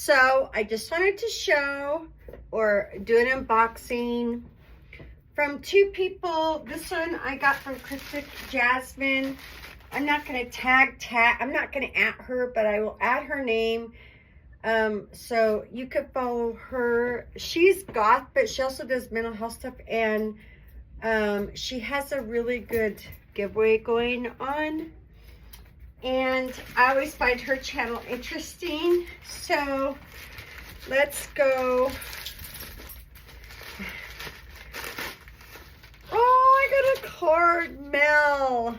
So I just wanted to show or do an unboxing from two people. This one I got from Krista Jasmine. I'm not going to I'm not going to add her, but I will add her name. So you could follow her. She's goth, but she also does mental health stuff, and she has a really good giveaway going on, and I always find her channel interesting. So let's go. Oh, I got a card, Mel.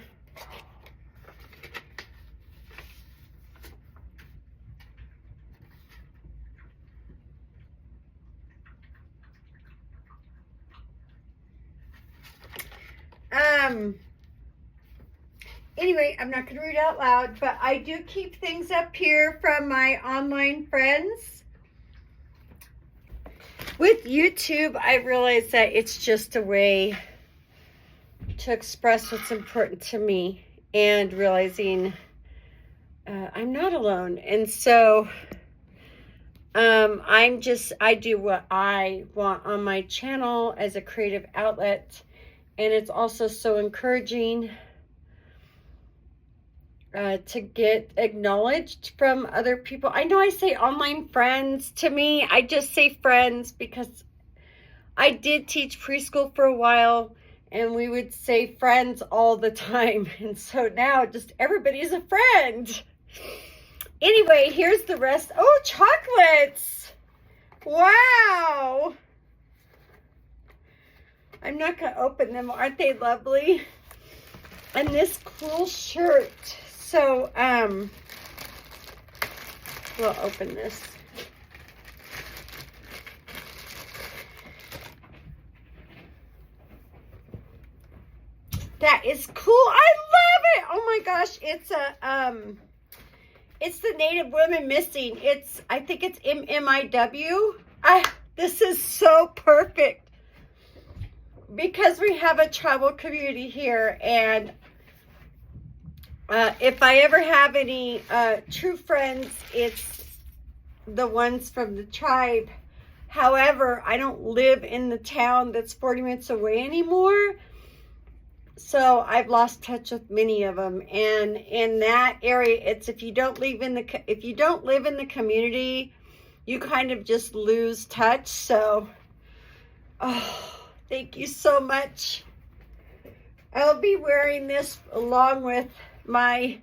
Anyway, I'm not going to read out loud, but I do keep things up here from my online friends. With YouTube, I realize that it's just a way to express what's important to me, and realizing I'm not alone. And so I do what I want on my channel as a creative outlet. And it's also so encouraging to get acknowledged from other people. I know I say online friends. To me, I just say friends because I did teach preschool for a while, and we would say friends all the time. And so now just everybody's a friend. Anyway, here's the rest. Oh, chocolates. Wow. I'm not going to open them. Aren't they lovely? And this cool shirt. So, we'll open this. That is cool. I love it. Oh my gosh. It's it's the Native Women Missing. I think it's MMIW. This is so perfect, because we have a tribal community here, and if I ever have any true friends, it's the ones from the tribe. However, I don't live in the town that's 40 minutes away anymore, so I've lost touch with many of them. And in that area, it's if you don't live in the community, you kind of just lose touch. So, oh. Thank you so much. I'll be wearing this along with my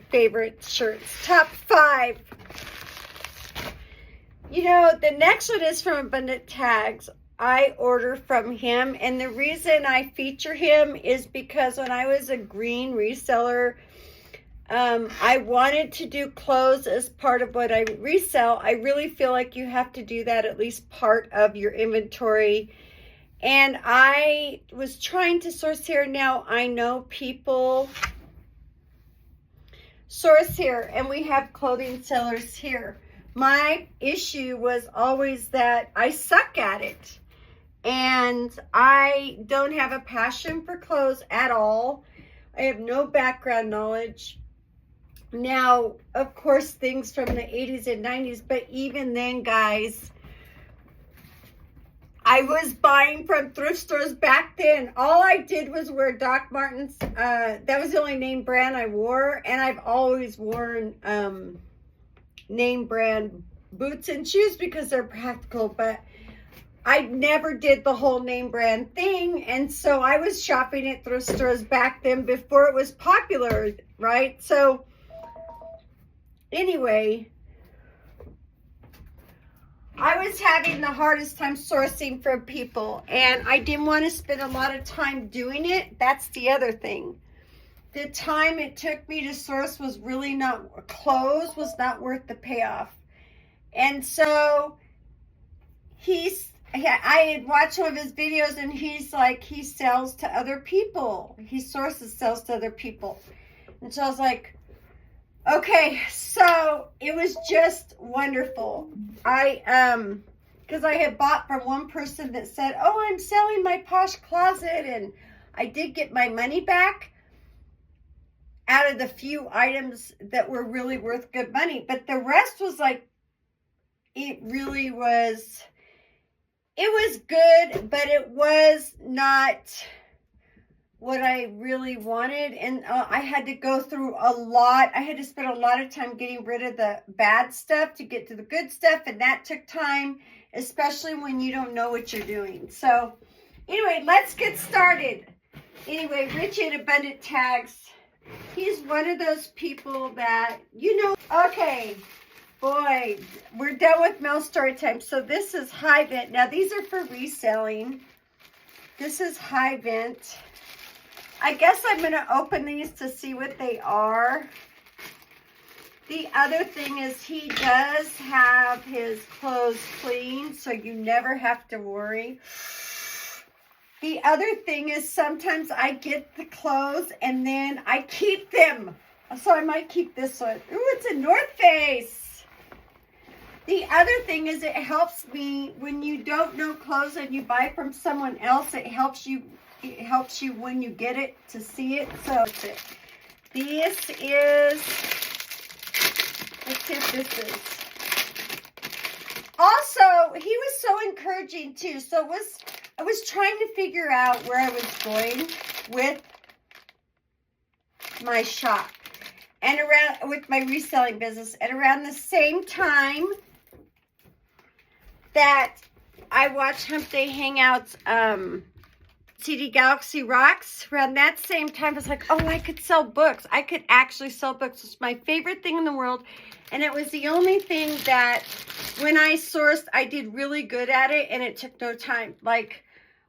favorite shirts. Top 5. You know, the next one is from Abundant Tags. I order from him, and the reason I feature him is because when I was a green reseller, I wanted to do clothes as part of what I resell. I really feel like you have to do that at least part of your inventory. And I was trying to source here. Now I know people source here, and we have clothing sellers here. My issue was always that I suck at it, and I don't have a passion for clothes at all. I have no background knowledge. Now, of course, things from the 80s and 90s, but even then, guys, I was buying from thrift stores back then. All I did was wear Doc Martens. That was the only name brand I wore, and I've always worn name brand boots and shoes because they're practical, but I never did the whole name brand thing. And so I was shopping at thrift stores back then before it was popular, right? So anyway, I was having the hardest time sourcing from people, and I didn't want to spend a lot of time doing it. That's the other thing. The time it took me to source was really not, clothes was not worth the payoff. And so I had watched one of his videos, and he's like, he sells to other people. He sells to other people. And so I was like, okay, so it was just wonderful. Because I had bought from one person that said, oh, I'm selling my posh closet, and I did get my money back out of the few items that were really worth good money. But the rest was like it really was, it was good, but it was not what I really wanted. And I had to go through a lot. I had to spend a lot of time getting rid of the bad stuff to get to the good stuff. And that took time, especially when you don't know what you're doing. So anyway, let's get started. Anyway, Richie at Abundant Tags. He's one of those people that, you know, okay, boy, we're done with mail story time. So this is high vent. Now these are for reselling. This is high vent. I guess I'm going to open these to see what they are. The other thing is he does have his clothes clean, so you never have to worry. The other thing is sometimes I get the clothes and then I keep them. So I might keep this one. Ooh, it's a North Face. The other thing is it helps me when you don't know clothes and you buy from someone else. It helps you when you get it to see it. So this is, let's see if this is. Also, he was so encouraging too. So I was trying to figure out where I was going with my shop and with my reselling business. And around the same time that I watched Hump Day Hangouts, CD Galaxy Rocks, around that same time, I was like, oh, I could sell books. I could actually sell books. It's my favorite thing in the world. And it was the only thing that when I sourced, I did really good at it, and it took no time. Like,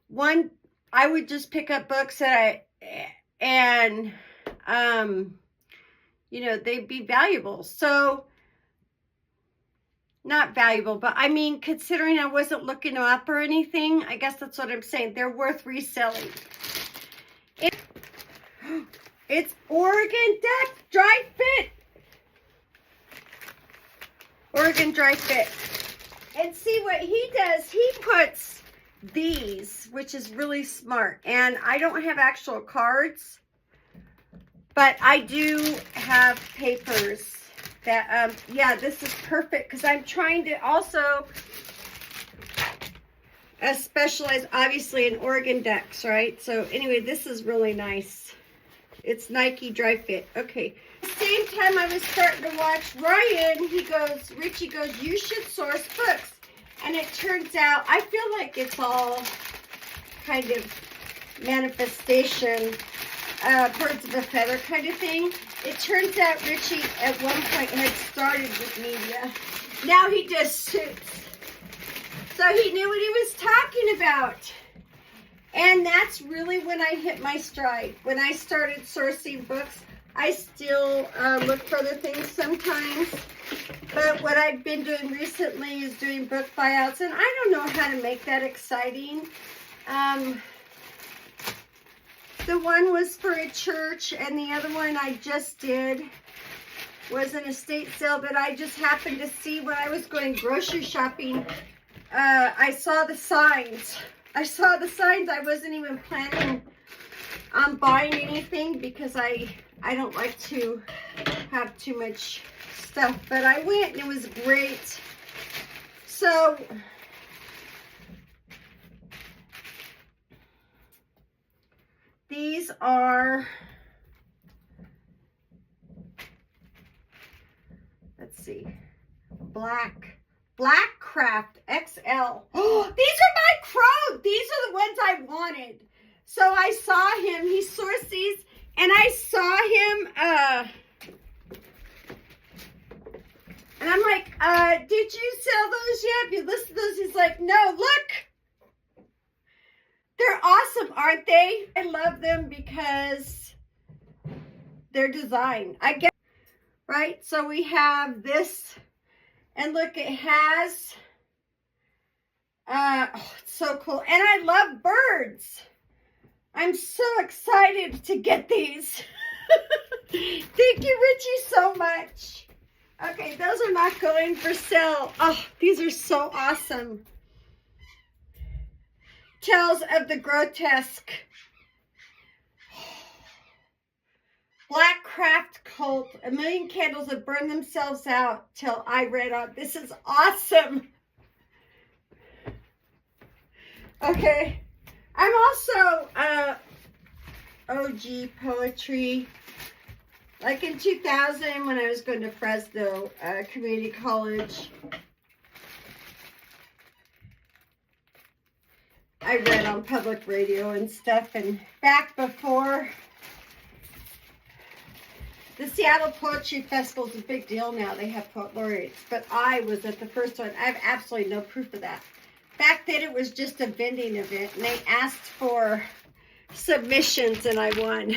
one, I would just pick up books that you know, they'd be valuable. So, not valuable, but I mean, considering I wasn't looking them up or anything, I guess that's what I'm saying. They're worth reselling. It's Oregon Dry Fit. Oregon Dry Fit. And see what he does, he puts these, which is really smart. And I don't have actual cards, but I do have papers that, yeah, this is perfect because I'm trying to also specialize, obviously, in Oregon ducks, right? So anyway, this is really nice. It's Nike Dry Fit. Okay. At the same time I was starting to watch Ryan, Richie goes, you should source books. And it turns out, I feel like it's all kind of manifestation, birds of a feather kind of thing. It turns out Richie at one point had started with media. Now he does suits. So he knew what he was talking about. And that's really when I hit my stride. When I started sourcing books, I still look for other things sometimes. But what I've been doing recently is doing book buyouts. And I don't know how to make that exciting. The one was for a church, and the other one I just did was an estate sale, but I just happened to see when I was going grocery shopping, I saw the signs. I wasn't even planning on buying anything because I don't like to have too much stuff, but I went and it was great. So these are, let's see, Black Craft XL. Oh, these are my crow. These are the ones I wanted. So I saw him. He sourced these, and I saw him. And I'm like, did you sell those yet? Have you listed those? He's like, no. Look, they're awesome, aren't they? I love them because they're designed. I guess, right? So we have this. And look, it has, oh, it's so cool. And I love birds. I'm so excited to get these. Thank you, Richie, so much. Okay, those are not going for sale. Oh, these are so awesome. Tales of the Grotesque. Black craft cult. A million candles that burn themselves out till I read on. This is awesome. Okay. I'm also OG poetry. Like in 2000 when I was going to Fresno Community College, I read on public radio and stuff. And back before the Seattle Poetry Festival is a big deal now. They have poet laureates. But I was at the first one. I have absolutely no proof of that. Back then it was just a vending event. And they asked for submissions and I won.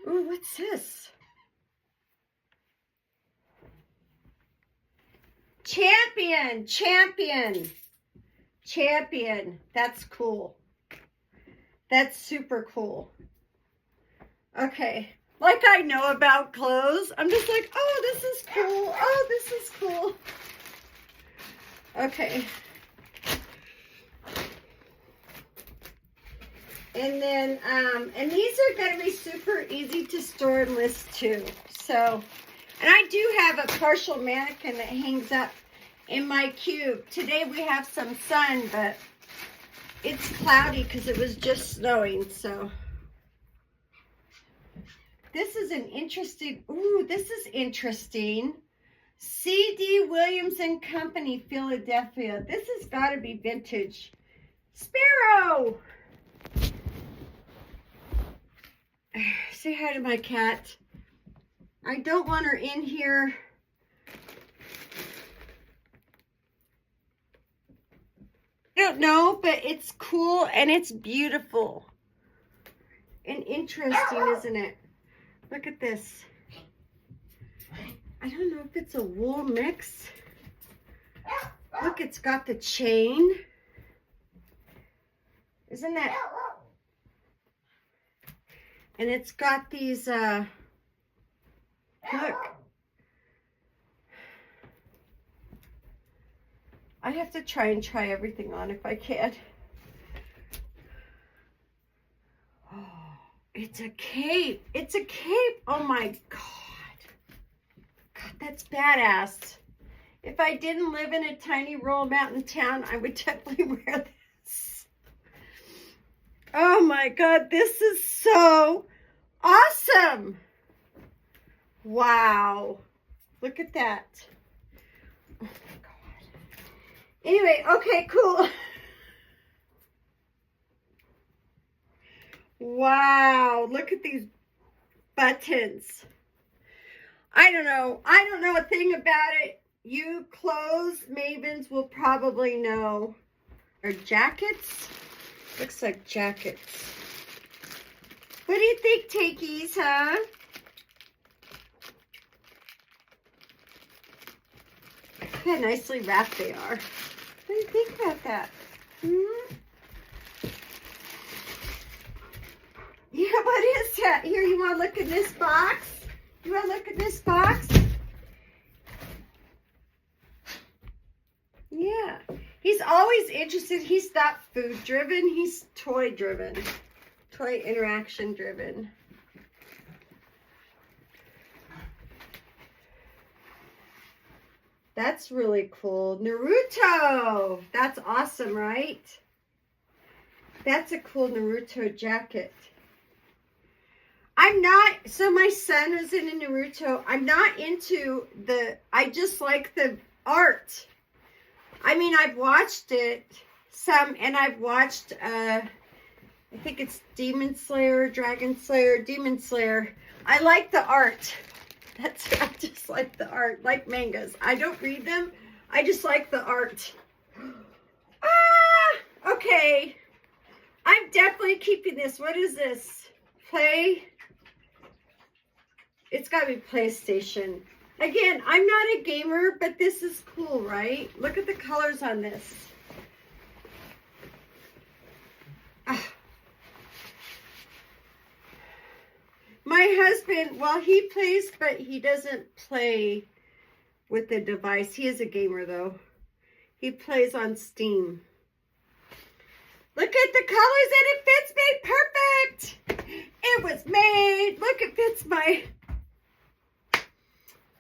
Ooh, what's this? Champion, champion, champion. That's cool. That's super cool. Okay. Like I know about clothes. I'm just like, oh, this is cool. Oh, this is cool. Okay. And then, and these are going to be super easy to store and list too. So, and I do have a partial mannequin that hangs up in my cube. Today we have some sun, but it's cloudy because it was just snowing. So, this is an interesting, ooh, this is interesting. C.D. Williams and Company, Philadelphia. This has got to be vintage. Sparrow! Say hi to my cat. I don't want her in here. I don't know, but it's cool and it's beautiful. And interesting, isn't it? Look at this. I don't know if it's a wool mix. Look, it's got the chain. Isn't that... And it's got these, look. I have to try everything on if I can. Oh, it's a cape. It's a cape. Oh my God. God, that's badass. If I didn't live in a tiny rural mountain town, I would definitely wear this. Oh my God, this is so awesome. Wow. Look at that. Oh my God. Anyway, okay, cool. Wow, look at these buttons. I don't know a thing about it. You clothes mavens will probably know. Or jackets? Looks like jackets. What do you think, Takeies, huh? Look how nicely wrapped they are. What do you think about that? Hmm? Yeah, what is that? Here, you want to look in this box? You want to look at this box? Yeah. He's always interested. He's not food driven. He's toy driven. Toy interaction driven. That's really cool. Naruto. That's awesome, right? That's a cool Naruto jacket. I'm not, so my son is in a Naruto. I'm not into I just like the art. I mean, I've watched it some, and I've watched, I think it's Demon Slayer, Dragon Slayer, Demon Slayer. I like the art. I just like the art, like mangas. I don't read them. I just like the art. Ah, okay. I'm definitely keeping this. What is this? Play. It's got to be PlayStation. Again, I'm not a gamer, but this is cool, right? Look at the colors on this. Ah. My husband, well, he plays, but he doesn't play with the device. He is a gamer, though. He plays on Steam. Look at the colors and it fits me perfect. It was made. Look, it fits my,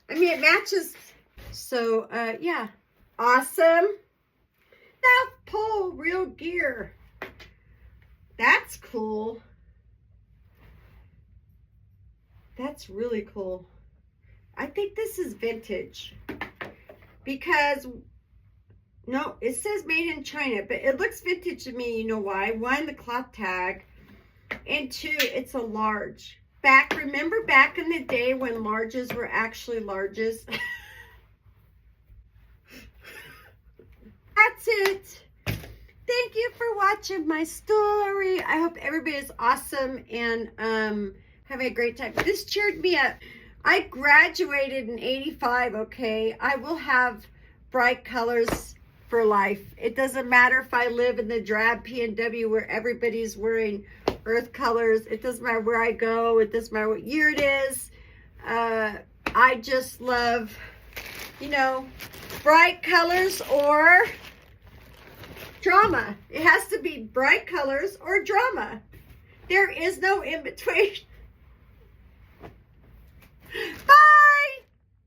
I mean, it matches. So, yeah. Awesome. South Pole real gear. That's cool. That's really cool. I think this is vintage because, no, it says made in China, but it looks vintage to me. You know why? One, the cloth tag, and two, it's a large. Remember back in the day when larges were actually larges? That's it. Thank you for watching my story. I hope everybody is awesome and having a great time. This cheered me up. I graduated in '85, okay? I will have bright colors for life. It doesn't matter if I live in the drab PNW where everybody's wearing earth colors. It doesn't matter where I go. It doesn't matter what year it is. I just love, you know, bright colors or drama. It has to be bright colors or drama. There is no in between.